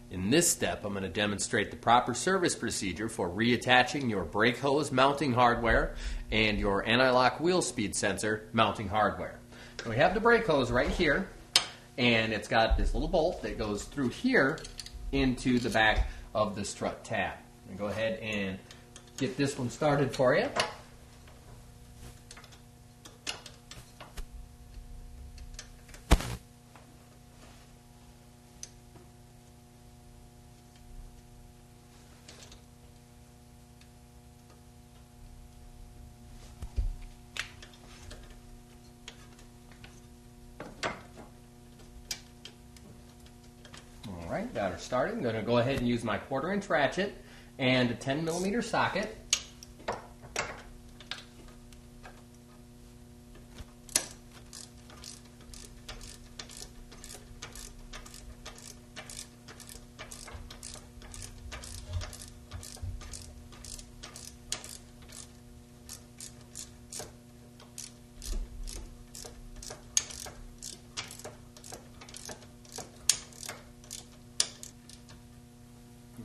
In this step, I'm going to demonstrate the proper service procedure for reattaching your brake hose mounting hardware and your anti-lock wheel speed sensor mounting hardware. So we have the brake hose right here, and it's got this little bolt that goes through here into the back of the strut tab. I'm going to go ahead and get this one started for you. Alright, got her started. I'm going to go ahead and use my 1/4-inch ratchet and a 10mm socket.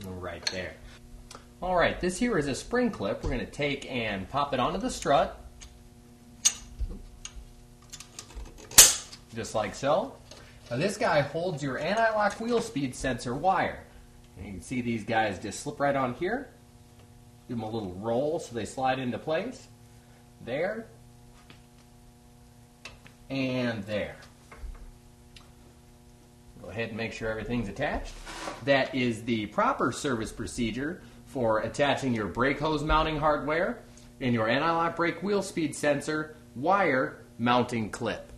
Right there. Alright, this here is a spring clip. We're going to take and pop it onto the strut. Just like so. Now this guy holds your anti-lock wheel speed sensor wire. And you can see these guys just slip right on here. Give them a little roll so they slide into place. There. And there. Go ahead and make sure everything's attached. That is the proper service procedure for attaching your brake hose mounting hardware and your anti-lock brake wheel speed sensor wire mounting clip.